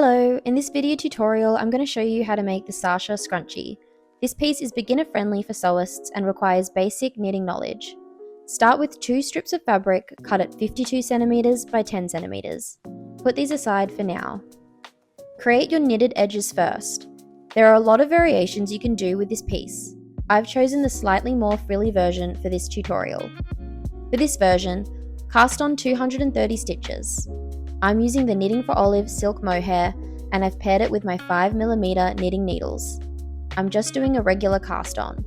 Hello, in this video tutorial I'm going to show you how to make the Sasha Scrunchie. This piece is beginner friendly for sewists and requires basic knitting knowledge. Start with 2 strips of fabric cut at 52cm by 10cm. Put these aside for now. Create your knitted edges first. There are a lot of variations you can do with this piece. I've chosen the slightly more frilly version for this tutorial. For this version, cast on 230 stitches. I'm using the Knitting for Olive silk mohair and I've paired it with my 5mm knitting needles. I'm just doing a regular cast on.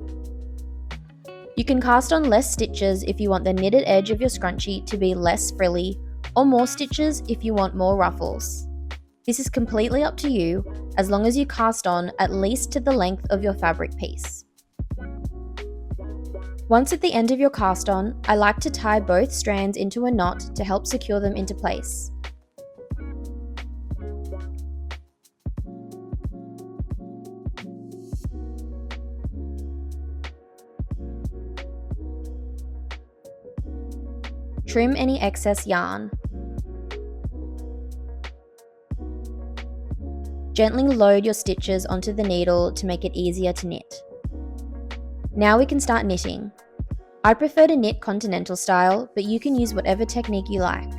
You can cast on less stitches if you want the knitted edge of your scrunchie to be less frilly, or more stitches if you want more ruffles. This is completely up to you, as long as you cast on at least to the length of your fabric piece. Once at the end of your cast on, I like to tie both strands into a knot to help secure them into place. Trim any excess yarn. Gently load your stitches onto the needle to make it easier to knit. Now we can start knitting. I prefer to knit continental style, but you can use whatever technique you like.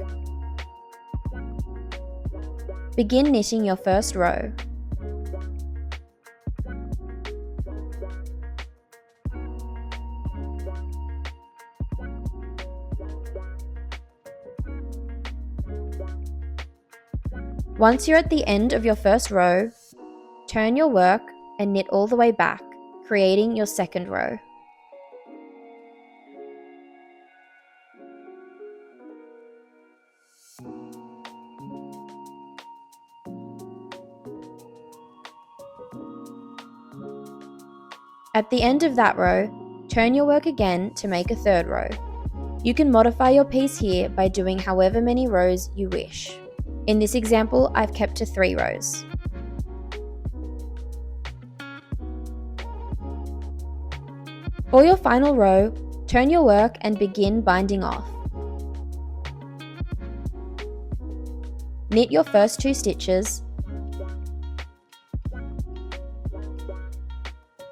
Begin knitting your first row. Once you're at the end of your first row, turn your work and knit all the way back, creating your second row. At the end of that row, turn your work again to make a third row. You can modify your piece here by doing however many rows you wish. In this example, I've kept to 3 rows. For your final row, turn your work and begin binding off. Knit your first 2 stitches,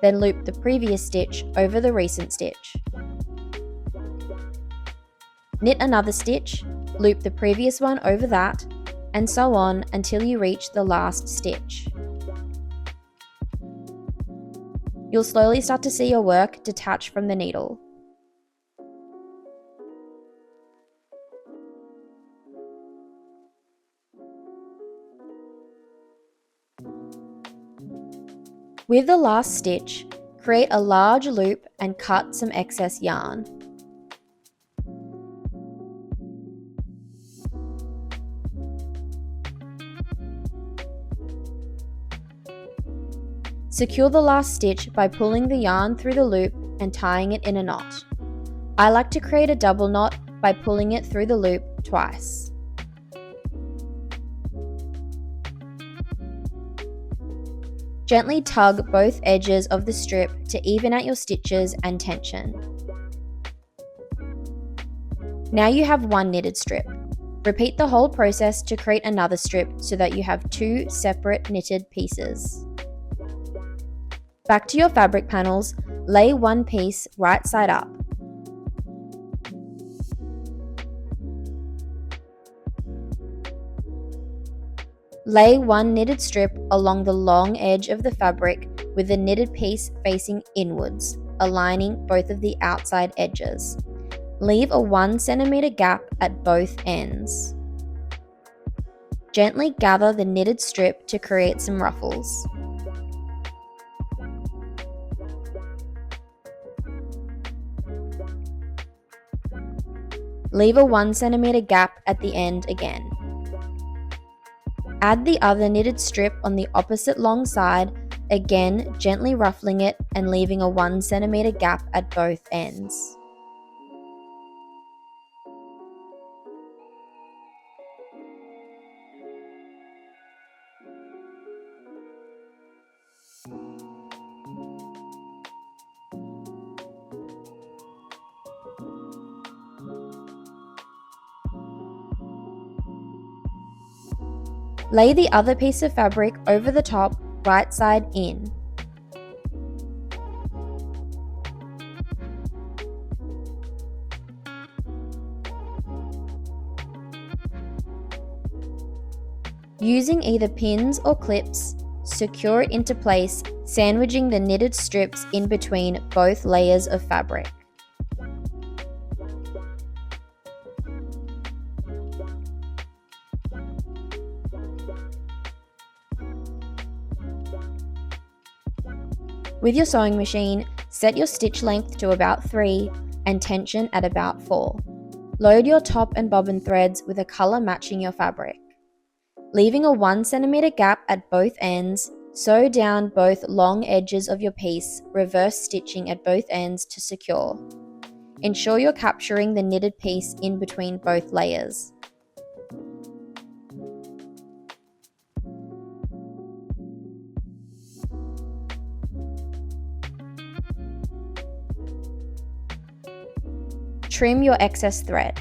then loop the previous stitch over the recent stitch. Knit another stitch, loop the previous one over that, and so on until you reach the last stitch. You'll slowly start to see your work detach from the needle. With the last stitch, create a large loop and cut some excess yarn. Secure the last stitch by pulling the yarn through the loop and tying it in a knot. I like to create a double knot by pulling it through the loop twice. Gently tug both edges of the strip to even out your stitches and tension. Now you have one knitted strip. Repeat the whole process to create another strip so that you have 2 separate knitted pieces. Back to your fabric panels, lay one piece right side up. Lay one knitted strip along the long edge of the fabric with the knitted piece facing inwards, aligning both of the outside edges. Leave a 1cm gap at both ends. Gently gather the knitted strip to create some ruffles. Leave a 1cm gap at the end again. Add the other knitted strip on the opposite long side, again gently ruffling it and leaving a 1cm gap at both ends. Lay the other piece of fabric over the top, right side in. Using either pins or clips, secure it into place, sandwiching the knitted strips in between both layers of fabric. With your sewing machine, set your stitch length to about 3 and tension at about 4. Load your top and bobbin threads with a colour matching your fabric. Leaving a 1 cm gap at both ends, sew down both long edges of your piece, reverse stitching at both ends to secure. Ensure you're capturing the knitted piece in between both layers. Trim your excess thread.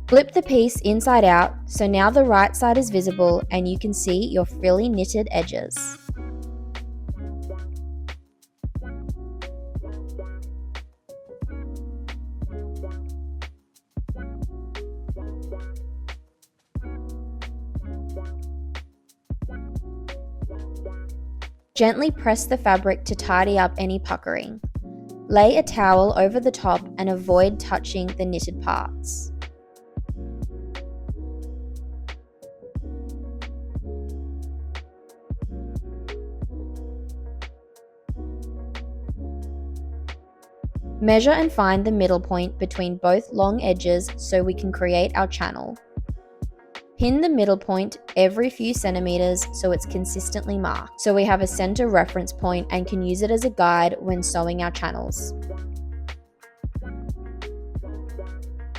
Flip the piece inside out, so now the right side is visible and you can see your frilly knitted edges. Gently press the fabric to tidy up any puckering. Lay a towel over the top and avoid touching the knitted parts. Measure and find the middle point between both long edges so we can create our channel. Pin the middle point every few centimeters so it's consistently marked, so we have a center reference point and can use it as a guide when sewing our channels.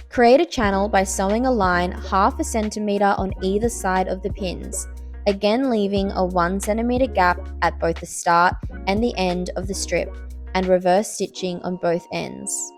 Create a channel by sewing a line 1/2 centimeter on either side of the pins, again leaving a 1 centimeter gap at both the start and the end of the strip, and reverse stitching on both ends.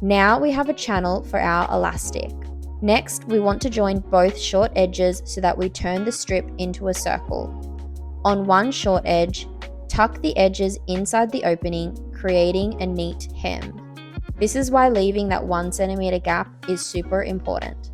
Now we have a channel for our elastic. Next, we want to join both short edges so that we turn the strip into a circle. On one short edge, tuck the edges inside the opening, creating a neat hem. This is why leaving that 1 centimeter gap is super important.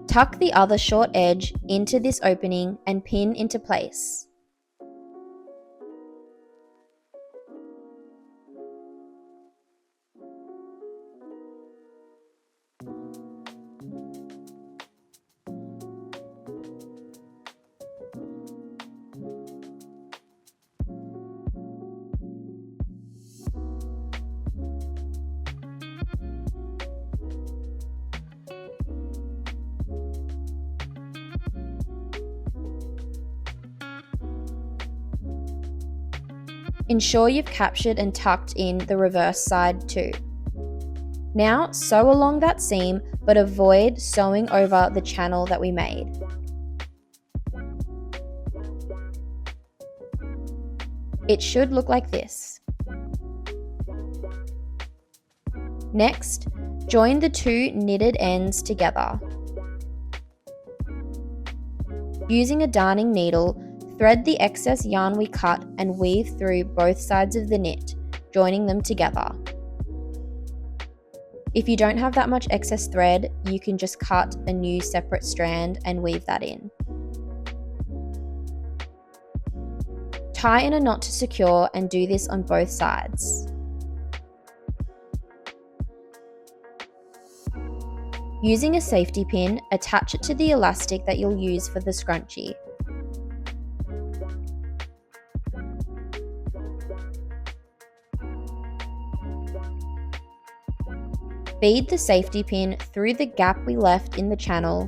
Tuck the other short edge into this opening and pin into place. Ensure you've captured and tucked in the reverse side too. Now sew along that seam, but avoid sewing over the channel that we made. It should look like this. Next, join the two knitted ends together. Using a darning needle, thread the excess yarn we cut and weave through both sides of the knit, joining them together. If you don't have that much excess thread, you can just cut a new separate strand and weave that in. Tie in a knot to secure and do this on both sides. Using a safety pin, attach it to the elastic that you'll use for the scrunchie. Feed the safety pin through the gap we left in the channel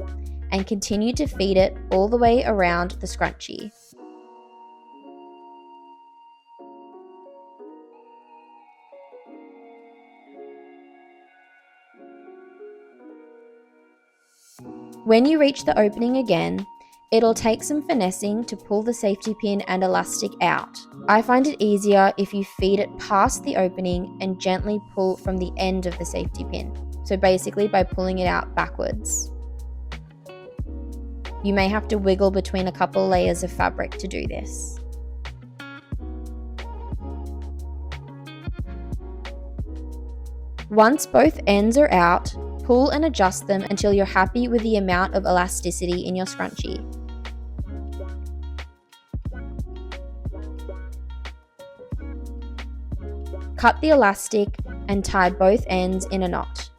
and continue to feed it all the way around the scrunchie. When you reach the opening again, it'll take some finessing to pull the safety pin and elastic out. I find it easier if you feed it past the opening and gently pull from the end of the safety pin. So basically by pulling it out backwards. You may have to wiggle between a couple layers of fabric to do this. Once both ends are out, pull and adjust them until you're happy with the amount of elasticity in your scrunchie. Cut the elastic and tie both ends in a knot.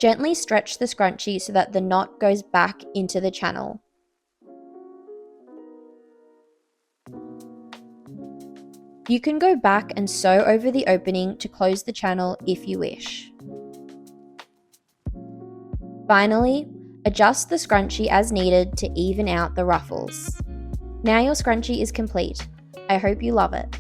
Gently stretch the scrunchie so that the knot goes back into the channel. You can go back and sew over the opening to close the channel if you wish. Finally, adjust the scrunchie as needed to even out the ruffles. Now your scrunchie is complete. I hope you love it.